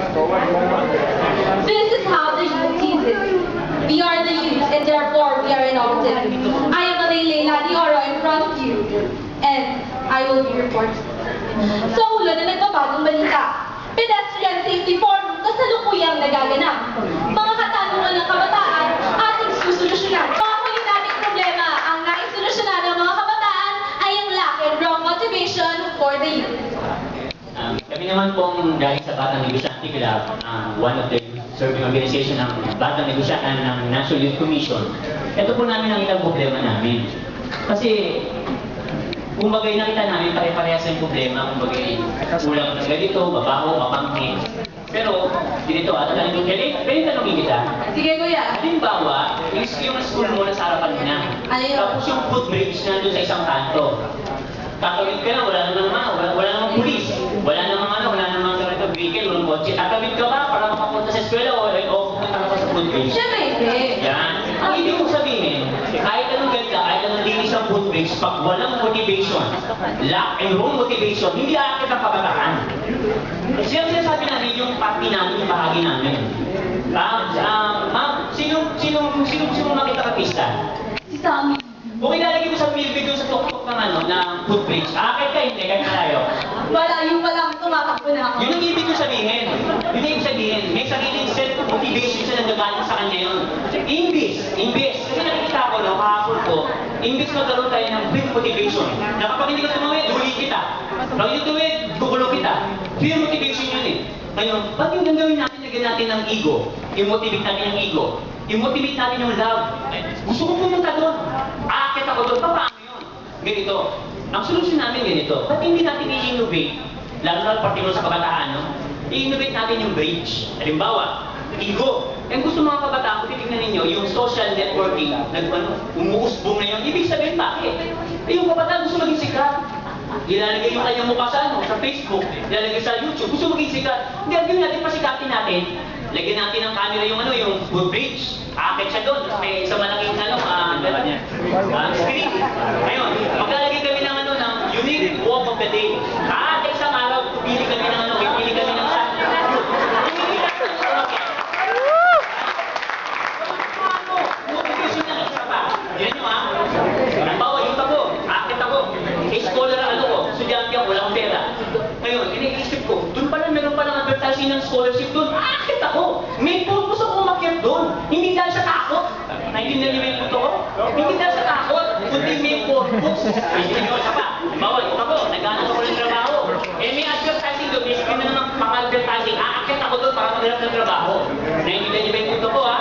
This is how the youth sees it. We are the youth, and therefore we are innovative. I am Leila Dioro in front of you, and I will be reporting. Sa ulo na nagbabagong balita, pedestrian safety forum kasalukuyang nagaganap. Mga katanungan ng kabataan ating susolusyonan. Mga huli nating problema ang naisolusyonan ng mga kabataan ay ang lack and wrong motivation for the youth. Kami naman pong galing sa Batang Negosyante Club, one of the serving organization ng Batang Negosyante ng National Youth Commission. Ito po namin ang ilang problema namin. Kasi, kumbagay nakita namin pare-parehas yung problema, kumbagay kulang ng ganito, babaho, mapangkin. Pero, dito tanongin tanongin kita. Sige kuya. Halimbawa, yung school mo nasa harapan mo na. Ayun. Tapos yung footbridge na doon sa isang kanto. Tatawid ka na, wala namang pulis. Wala namang vehicle, walang kotse. Tatawid ka ba para makapunta sa eskwela o pupunta ka pa sa footbridge? Siyempre hindi. Yan. Ang ibig kong sabihin, kahit anong ganda, kahit anong linis ang footbridge, pag walang motivation, lack and wrong motivation, hindi aakit ang kabataan. Sinasabi namin yung party namin, yung bahagi namin. Ma'am, sino makita ka pista? Si Sammy. Kung ilalagay mo sa billboard doon sa tuktok ng footbridge, aakit ka, hindi, kahit malayo. Malayo pa lang, tumatakbo na ako. Yun ang ibig ko sabihin. Yun ang ibig sabihin. May sariling self-motivation siya na nagaling sa kanya yun. Imbis. Kasi nakikita ko, kahapon ko, imbis magkaroon tayo ng big motivation. Na kapag hindi ka tumawid, huli kita. Kapag hindi tumawid, gugulo kita. Fear motivation yun eh. Ngayon, ba't yung gagawin natin, lagyan natin ng ego? I-motivate natin yung ego. I-motivate natin yung love. Gusto ko pumunta doon. Aakit ako doon. Paano yun? Ganito. Ang solusyon namin ganito. Ba't hindi natin i-innovate? Lalo na particular sa kabataan, no? I-innovate natin yung bridge. Halimbawa, ego. Ang gusto mga kabataan, kung titignan ninyo, yung social networking, umuusbong na yun. Ibig sabihin, bakit? Yung kabataan gusto maging sikat. Ilalagay yung kanyang mukha sa Facebook, ilalagay sa YouTube, gusto maging sikat. Hindi, ang natin, pasikatin natin. Lagyan natin ng camera yung footbridge. Aakit siya doon. May isang malaking screen. Ngayon, maglalagay kami ng ng unique walk of the day. Kada isang araw, pili kami ng pili kami ng shot. Motivation na isa pa. Yan nyo halimbawa, yung ako, aakit ako. Scholar ko, estudyante ako, wala akong pera. Ngayon, iniisip ko, doon pala meron palang advertising ng scholarship doon. Aakit ako. May purpose ako umakyat doon. Hindi dahil sa takot. Naintindihan niyo yung punto ko? Hindi dahil sa takot, kundi may purpose. Hindi nyo sa pa. Bawal, ako, naghanap ako ng trabaho. May advertising doon, may na naman pang-advertising. Aakit ako doon para maghanap ng trabaho. Naintindihan niyo yung punto ko, ha?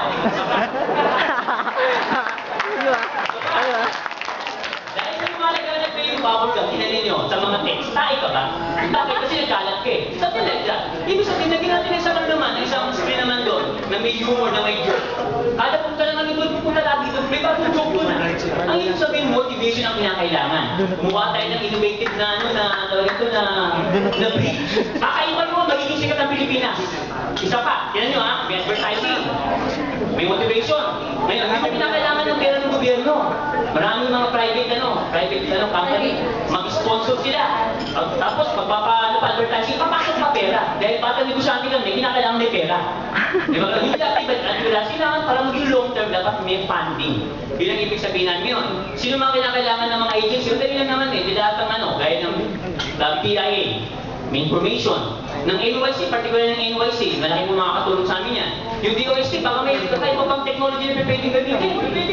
Dahil sa lumalagalan kayo yung bubble gum, tinanin nyo sa mga text, tayo ka ba? Bakit? Kasi nagkalat ka eh. Something like that. Ibig sabihin, lagyan natin isang isang screen naman doon, na may humor, na may joke. Kada punta naman doon, pupunta lagi doon, may bagong joke doon. Ang ibig sabihin, motivation ang kinakailangan. Kumuha tayo ng innovative na bridge. Kakaiba mo, magiging sikat ang Pilipinas. Isa pa, tinan nyo may advertising. May motivation. Ngayon, hindi mo kinakailangan ng pera ng gobyerno. Maraming mga private company, mag-sponsor sila. Tapos, advertising, papasok pa pera. Dahil Batang Negosyante kami, kinakailangan may pera. Di ba? Hindi natin kailangan para maging long term, dapat may funding. Yun ang ibig sabihin namin yun. Sino mga kinakailangan ng mga agency? Dali lang naman eh, di lahat ng gaya ng PIA, may information. Ng NYC, particular ng NYC, malaki mo makakatulong sa amin yan. Yung DOST, baka may kakaiba pang technology na pwedeng gamitin. Pwede